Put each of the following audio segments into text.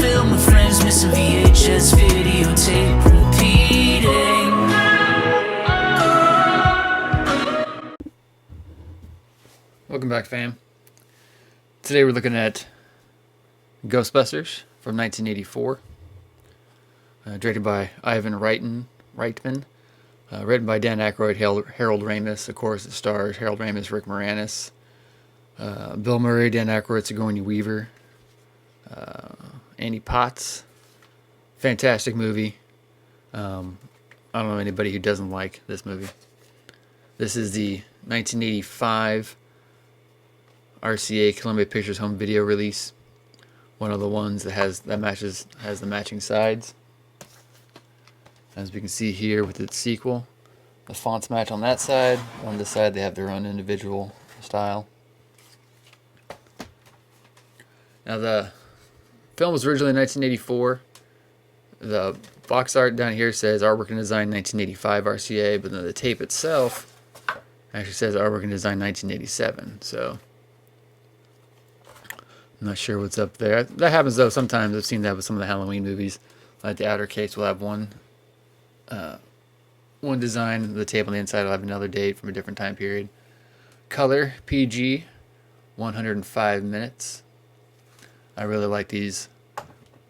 film with friends, missing VHS videotape repeating. Welcome back, fam. Today we're looking at Ghostbusters from 1984, directed by Ivan Reitman, written by Dan Aykroyd, Harold Ramis. Of course, it stars Harold Ramis, Rick Moranis, Bill Murray, Dan Aykroyd, Sigourney Weaver, Annie Potts. Fantastic movie. I don't know anybody who doesn't like this movie. This is the 1985 RCA Columbia Pictures home video release. One of the ones that has the matching sides. As we can see here with its sequel, the fonts match on that side. On this side, they have their own individual style. Now, the film was originally 1984. The box art down here says artwork and design 1985 RCA, but then the tape itself actually says artwork and design 1987. So I'm not sure what's up there. That happens though sometimes. I've seen that with some of the Halloween movies. Like the outer case will have one design. The tape on the inside will have another date from a different time period. Color PG, 105 minutes. I really like these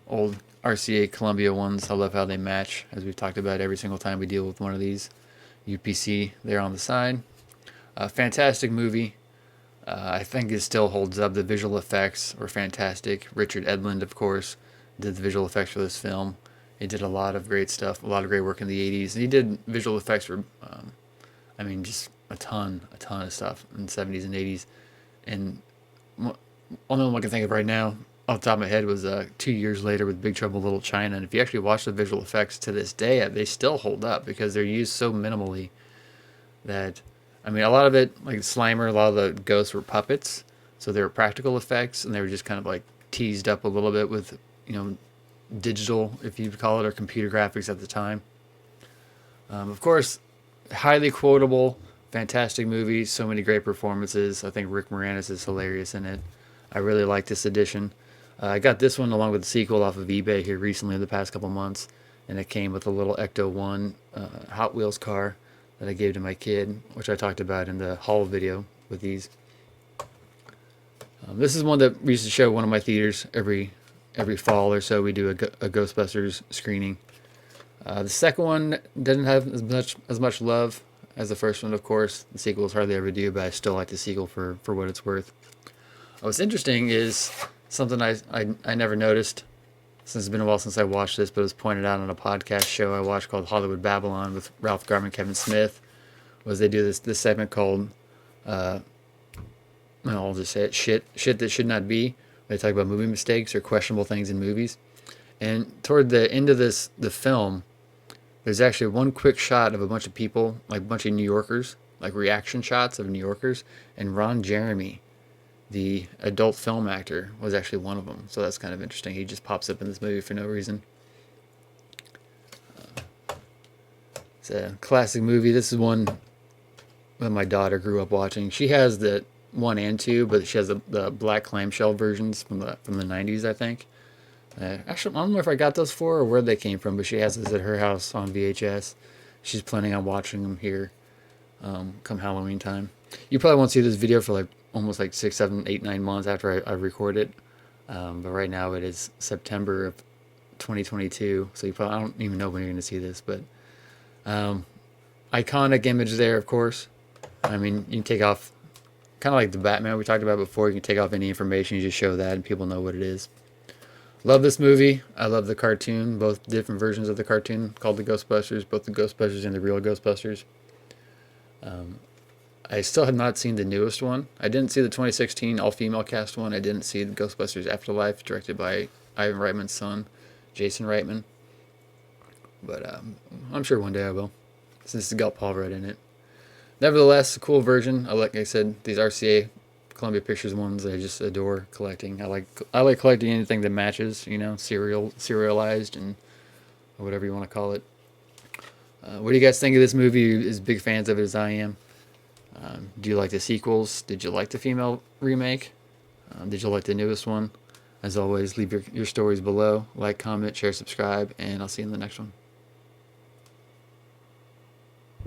old RCA Columbia ones. I love how they match, as we've talked about every single time we deal with one of these. UPC there on the side. Fantastic movie. I think it still holds up. The visual effects were fantastic. Richard Edlund, of course, did the visual effects for this film. He did a lot of great stuff, a lot of great work in the 80s. And he did visual effects for, just a ton of stuff in the 70s and 80s. And only one I can think of right now, off the top of my head, was 2 years later with Big Trouble in Little China. And if you actually watch the visual effects to this day, they still hold up because they're used so minimally that, a lot of it, like Slimer, a lot of the ghosts were puppets. So they were practical effects, and they were just kind of like teased up a little bit with, digital, if you call it, or computer graphics at the time. Of course, highly quotable, fantastic movie, so many great performances. I think Rick Moranis is hilarious in it. I really like this edition. I got this one along with the sequel off of eBay here recently in the past couple months, and it came with a little Ecto 1 Hot Wheels car that I gave to my kid, which I talked about in the haul video with these. This is one that we used to show one of my theaters every fall or so. We do a Ghostbusters screening. The second one didn't have as much love as the first one, of course. The sequels hardly ever do, but I still like the sequel for what it's worth. What's interesting is something I never noticed, since it's been a while since I watched this, but it was pointed out on a podcast show I watched called Hollywood Babylon with Ralph Garman, Kevin Smith. Was they do this segment called, I'll just say it, shit that should not be. They talk about movie mistakes or questionable things in movies. And toward the end of the film, there's actually one quick shot of a bunch of people, like a bunch of New Yorkers, like reaction shots of New Yorkers, and Ron Jeremy, the adult film actor, was actually one of them. So that's kind of interesting. He just pops up in this movie for no reason. It's a classic movie. This is one that my daughter grew up watching. She has the 1 and 2, but she has the black clamshell versions from the 90s, I think. Actually, I don't know if I got those for her or where they came from, but she has this at her house on VHS. She's planning on watching them here come Halloween time. You probably won't see this video for almost 6, 7, 8, 9 months after I record it. But right now it is September of 2022, so I don't even know when you're going to see this, but iconic image there, of course. You can take off, kind of like the Batman we talked about before, you can take off any information, you just show that and people know what it is. Love this movie. I love the cartoon, both different versions of the cartoon called the Ghostbusters, both the Ghostbusters and the real Ghostbusters. I still have not seen the newest one. I didn't see the 2016 all-female cast one. I didn't see the Ghostbusters Afterlife, directed by Ivan Reitman's son, Jason Reitman. But I'm sure one day I will, since it's got Paul Rudd in it. Nevertheless, a cool version. Like I said, these RCA Columbia Pictures ones I just adore collecting. I like collecting anything that matches, serialized and or whatever you want to call it. What do you guys think of this movie? As big fans of it as I am? Do you like the sequels? Did you like the female remake? Did you like the newest one? As always, leave your stories below. Like, comment, share, subscribe, and I'll see you in the next one.